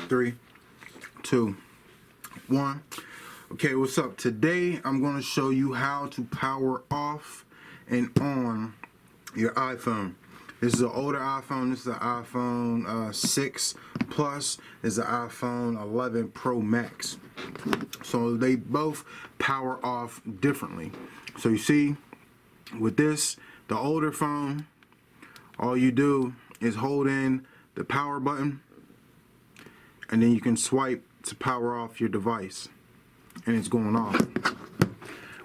3, 2, 1. Okay, what's up? Today I'm going to show you how to power off and on your iPhone. This is an older iPhone. This is an iPhone 6 Plus. This is an iPhone 11 Pro Max. So they both power off differently. So you see, with this, the older phone, all you do is hold in the power button, and then you can swipe to power off your device, and it's going off.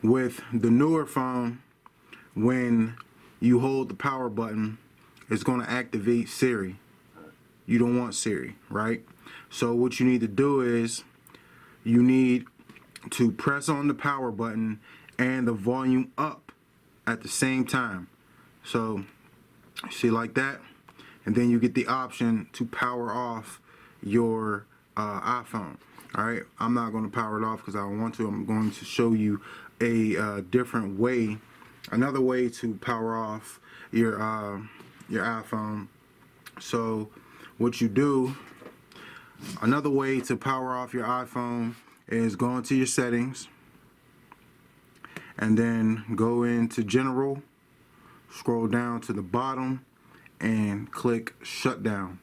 With the newer phone, when you hold the power button, it's going to activate Siri. You don't want Siri, right? So what you need to do is you need to press on the power button and the volume up at the same time. So see, like that, and then you get the option to power off your iPhone. All right, I'm not going to power it off because I don't want to. I'm going to show you a different way, another way to power off your iPhone. So what you do, another way to power off your iPhone is go into your settings and then go into General, scroll down to the bottom and click Shutdown.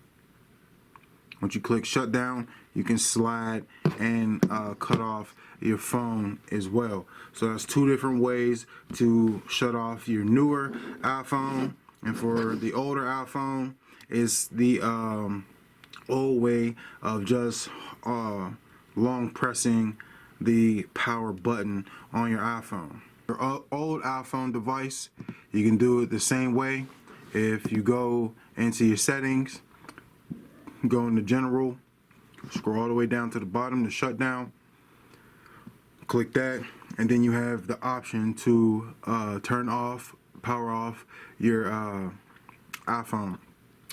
Once you click Shutdown, you can slide and cut off your phone as well. So that's two different ways to shut off your newer iPhone. And for the older iPhone, it's the old way of just long pressing the power button on your iPhone. Your old iPhone device, you can do it the same way. If you go into your settings, go into General, scroll all the way down to the bottom to Shutdown, click that, and then you have the option to turn off, power off your iPhone.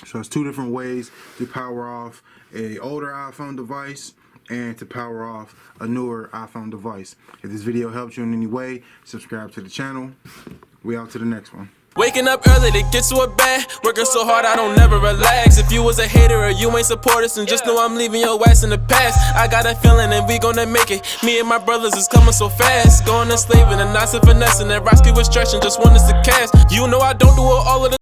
So it's two different ways to power off a older iPhone device and to power off a newer iPhone device. If this video helps you in any way, subscribe to the channel. We out to the next one. Waking up early to get to a bed, working so hard I don't never relax. If you was a hater or you ain't support us, and just know I'm leaving your ass in the past. I got a feeling and we gonna make it. Me and my brothers is coming so fast. Going to slaving and not so finessing. That Roski was stretching, just want us to cast. You know I don't do all of the